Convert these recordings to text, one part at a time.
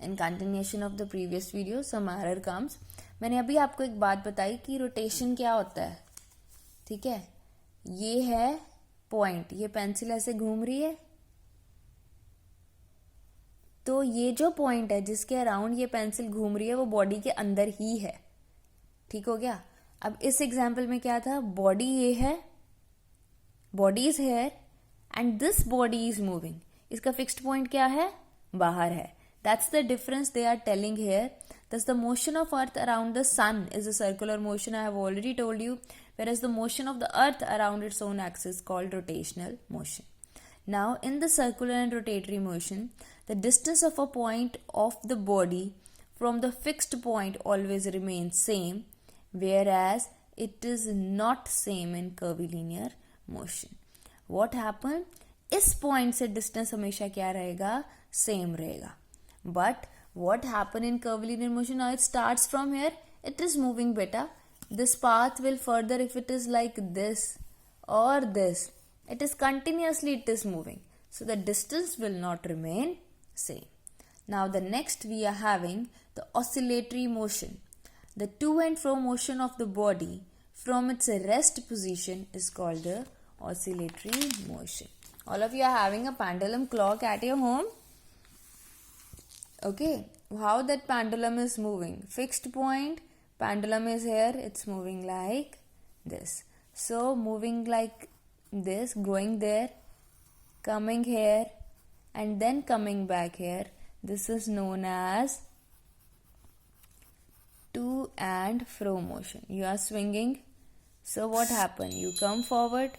In continuation of the previous video, some error comes. मैंने अभी आपको एक बात बताई कि रोटेशन क्या होता है, ठीक है. ये है पॉइंट, ये पेंसिल ऐसे घूम रही है, तो ये जो पॉइंट है जिसके अराउंड ये पेंसिल घूम रही है वो बॉडी के अंदर ही है. ठीक हो गया. अब इस एग्जाम्पल में क्या था, बॉडी ये है, body is here and this body is moving. इसका फिक्स्ड पॉइंट क्या है, बाहर है. That's the difference they are telling here. Thus the motion of earth around the sun is a circular motion, I have already told you, whereas the motion of the earth around its own axis is called rotational motion. Now in the circular and rotatory motion, the distance of a point of the body from the fixed point always remains same, whereas it is not same in curvilinear motion. What happened? इस point से distance हमेशा क्या रहेगा, same रहेगा. But what happened in curvilinear motion? Now it starts from here, it is moving beta. This path will further, if it is like this or this, it is continuously, it is moving. So the distance will not remain same. Now the next we are having the oscillatory motion. The to and fro motion of the body from its rest position is called the oscillatory motion. All of you are having a pendulum clock at your home. Okay, how that pendulum is moving? Fixed point, pendulum is here, it's moving like this. So moving like this, going there, coming here, and then coming back here. This is known as to and fro motion. You are swinging. So what happened? You come forward,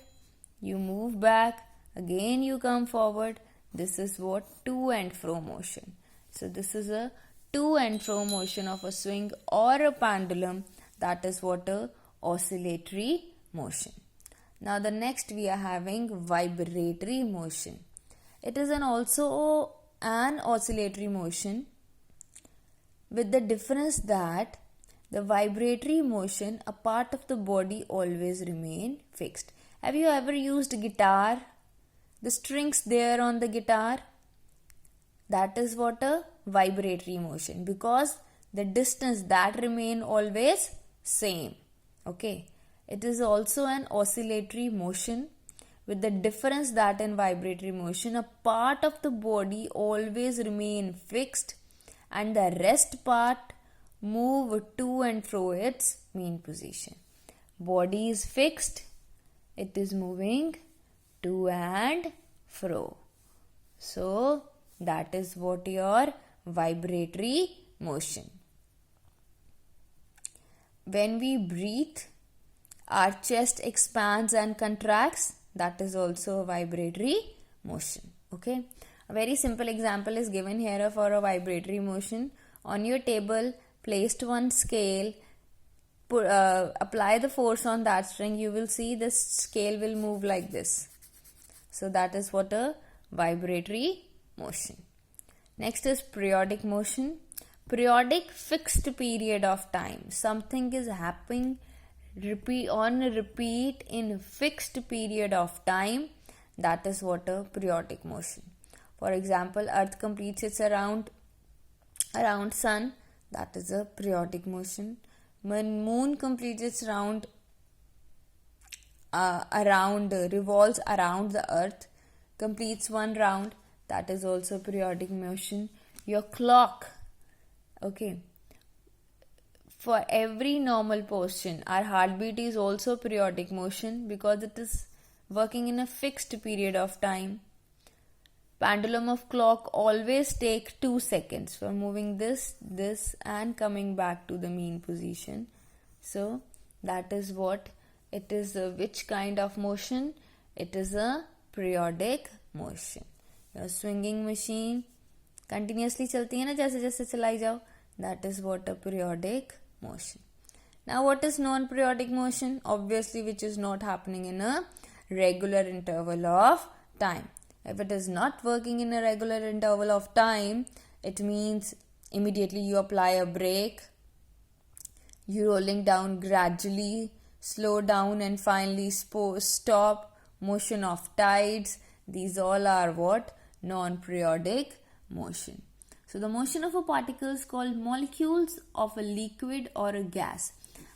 you move back, again you come forward. This is what to and fro motion. So this is a to and fro motion of a swing or a pendulum. That is what a oscillatory motion. Now the next we are having vibratory motion. It is also an oscillatory motion with the difference that the vibratory motion, a part of the body always remain fixed. Have you ever used guitar? The strings there on the guitar, that is what a vibratory motion, because the distance that remain always same. Okay, it is also an oscillatory motion with the difference that in vibratory motion a part of the body always remain fixed and the rest part move to and fro its mean position. Body is fixed, it is moving to and fro. So that is what your vibratory motion. When we breathe, our chest expands and contracts. That is also a vibratory motion. Okay. A very simple example is given here for a vibratory motion. On your table, placed one scale. Apply the force on that string. You will see this scale will move like this. So that is what a vibratory motion. Next is periodic motion. Periodic fixed period of time. Something is happening repeat in fixed period of time. That is what a periodic motion. For example, Earth completes its around Sun. That is a periodic motion. When Moon completes its round revolves around the Earth, completes one round. That is also periodic motion. Your clock, okay. For every normal person, our heartbeat is also periodic motion because it is working in a fixed period of time. Pendulum of clock always take 2 seconds for moving this and coming back to the mean position. So that is what it is. Which kind of motion? It is a periodic motion. Your swinging machine continuously चलती है ना, जैसे जैसे चलाई जाओ. That is what a periodic motion. Now what is non-periodic motion? Obviously which is not happening in a regular interval of time. If it is not working in a regular interval of time, it means immediately you apply a brake, you rolling down gradually, slow down and finally stop, motion of tides. These all are what? Non-periodic motion. So the motion of a particle is called molecules of a liquid or a gas.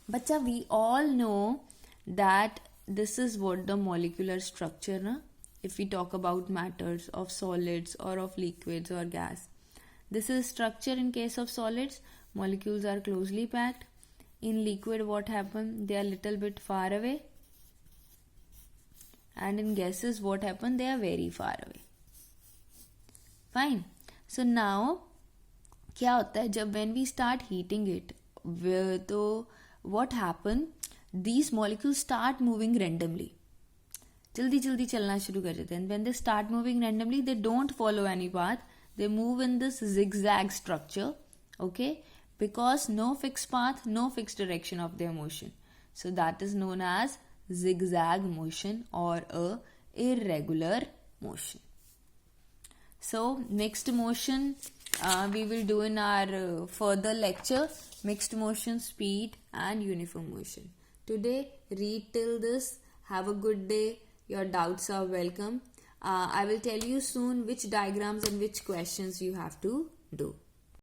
Bacha, we all know that this is what the molecular structure, na? If we talk about matters of solids or of liquids or gas. This is structure in case of solids. Molecules are closely packed. In liquid, what happen? They are little bit far away. And in gases, what happen? They are very far away. Fine. So now, क्या होता है जब when we start heating it, तो what happen? These molecules start moving randomly. जल्दी जल्दी चलना शुरू कर देते हैं. When they start moving randomly, they don't follow any path. They move in this zigzag structure. Okay? Because no fixed path, no fixed direction of their motion. So that is known as zigzag motion or a irregular motion. So mixed motion we will do in our further lecture. Mixed motion, speed and uniform motion. Today read till this. Have a good day. Your doubts are welcome. I will tell you soon which diagrams and which questions you have to do.